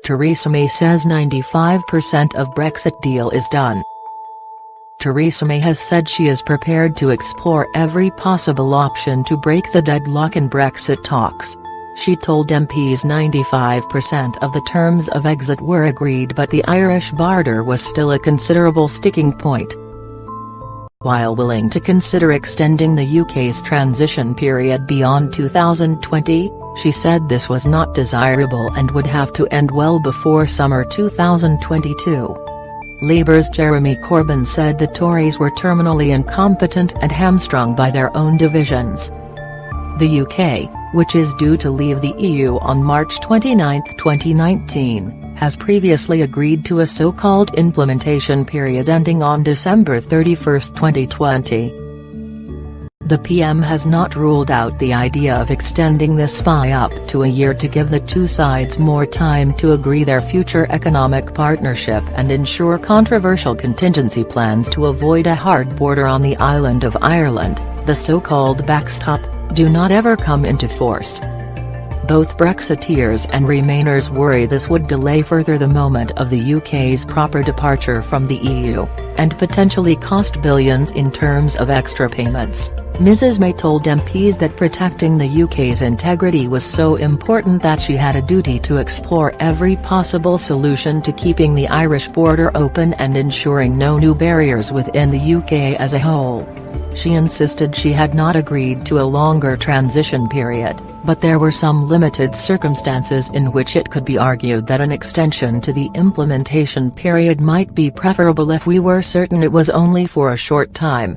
Theresa May says 95% of Brexit deal is done. Theresa May has said she is prepared to explore every possible option to break the deadlock in Brexit talks. She told MPs 95% of the terms of exit were agreed, but the Irish border was still a considerable sticking point. While willing to consider extending the UK's transition period beyond 2020, she said this was not desirable and would have to end well before summer 2022. Labour's Jeremy Corbyn said the Tories were terminally incompetent and hamstrung by their own divisions. The UK, which is due to leave the EU on March 29, 2019, has previously agreed to a so-called implementation period ending on December 31, 2020. The PM has not ruled out the idea of extending the SPI up to a year to give the two sides more time to agree their future economic partnership and ensure controversial contingency plans to avoid a hard border on the island of Ireland, the so-called backstop, do not ever come into force. Both Brexiteers and Remainers worry this would delay further the moment of the UK's proper departure from the EU, and potentially cost billions in terms of extra payments. Mrs May told MPs that protecting the UK's integrity was so important that she had a duty to explore every possible solution to keeping the Irish border open and ensuring no new barriers within the UK as a whole. She insisted she had not agreed to a longer transition period, but there were some limited circumstances in which it could be argued that an extension to the implementation period might be preferable if we were certain it was only for a short time.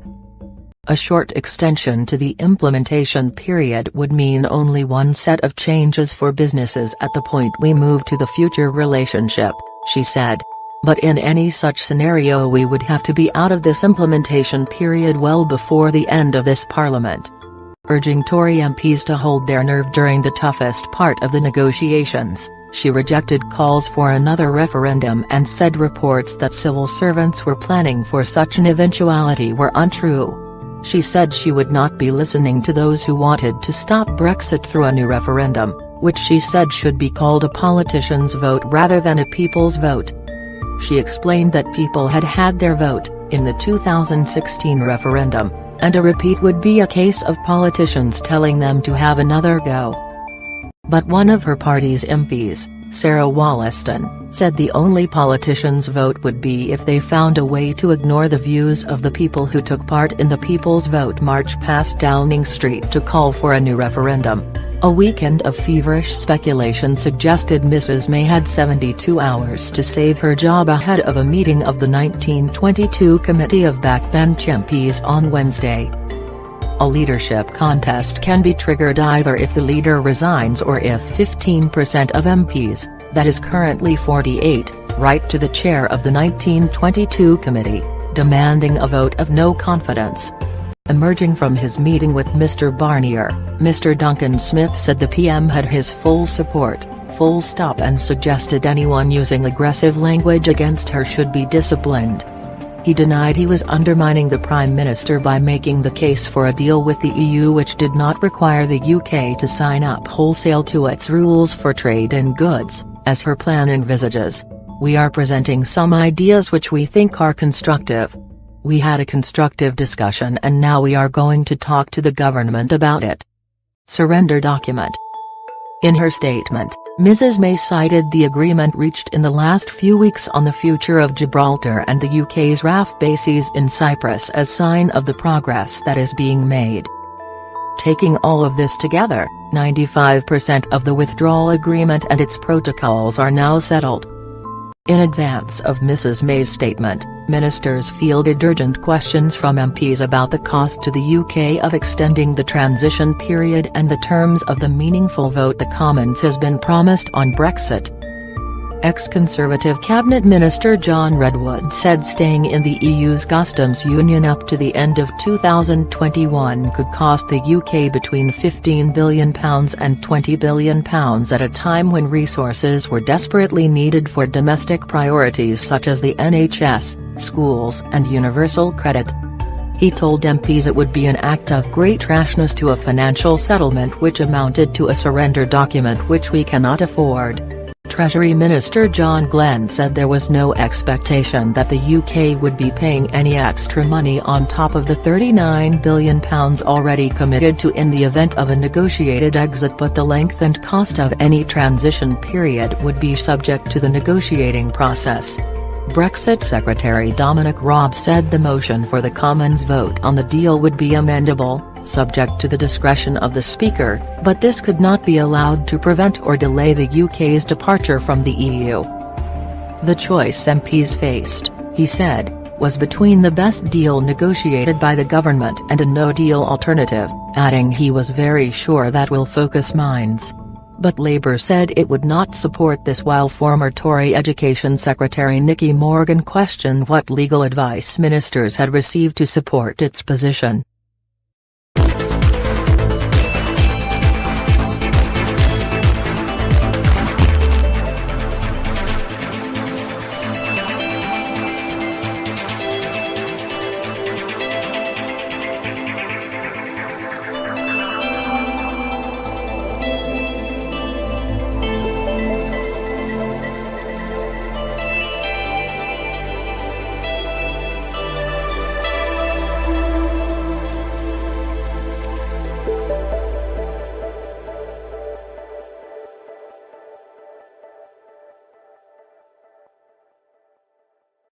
A short extension to the implementation period would mean only one set of changes for businesses at the point we move to the future relationship, she said. But in any such scenario we would have to be out of this implementation period well before the end of this parliament. Urging Tory MPs to hold their nerve during the toughest part of the negotiations, she rejected calls for another referendum and said reports that civil servants were planning for such an eventuality were untrue. She said she would not be listening to those who wanted to stop Brexit through a new referendum, which she said should be called a politician's vote rather than a people's vote. She explained that people had had their vote, in the 2016 referendum, and a repeat would be a case of politicians telling them to have another go. But one of her party's MPs, Sarah Wollaston, said the only politicians' vote would be if they found a way to ignore the views of the people who took part in the People's Vote march past Downing Street to call for a new referendum. A weekend of feverish speculation suggested Mrs May had 72 hours to save her job ahead of a meeting of the 1922 Committee of Backbench MPs on Wednesday. A leadership contest can be triggered either if the leader resigns or if 15% of MPs, that is currently 48, write to the chair of the 1922 committee, demanding a vote of no confidence. Emerging from his meeting with Mr Barnier, Mr Duncan Smith said the PM had his full support, full stop, and suggested anyone using aggressive language against her should be disciplined. He denied he was undermining the Prime Minister by making the case for a deal with the EU which did not require the UK to sign up wholesale to its rules for trade in goods, as her plan envisages. We are presenting some ideas which we think are constructive. We had a constructive discussion and now we are going to talk to the government about it. Surrender document. In her statement, Mrs May cited the agreement reached in the last few weeks on the future of Gibraltar and the UK's RAF bases in Cyprus as sign of the progress that is being made. Taking all of this together, 95% of the withdrawal agreement and its protocols are now settled. In advance of Mrs May's statement, ministers fielded urgent questions from MPs about the cost to the UK of extending the transition period and the terms of the meaningful vote the Commons has been promised on Brexit. Ex-Conservative Cabinet Minister John Redwood said staying in the EU's customs union up to the end of 2021 could cost the UK between £15 billion and £20 billion at a time when resources were desperately needed for domestic priorities such as the NHS, schools and universal credit. He told MPs it would be an act of great rashness to a financial settlement which amounted to a surrender document which we cannot afford. Treasury Minister John Glenn said there was no expectation that the UK would be paying any extra money on top of the £39 billion already committed to in the event of a negotiated exit, but the length and cost of any transition period would be subject to the negotiating process. Brexit Secretary Dominic Raab said the motion for the Commons vote on the deal would be amendable, subject to the discretion of the Speaker, but this could not be allowed to prevent or delay the UK's departure from the EU. The choice MPs faced, he said, was between the best deal negotiated by the government and a no-deal alternative, adding he was very sure that will focus minds. But Labour said it would not support this, while former Tory Education Secretary Nicky Morgan questioned what legal advice ministers had received to support its position.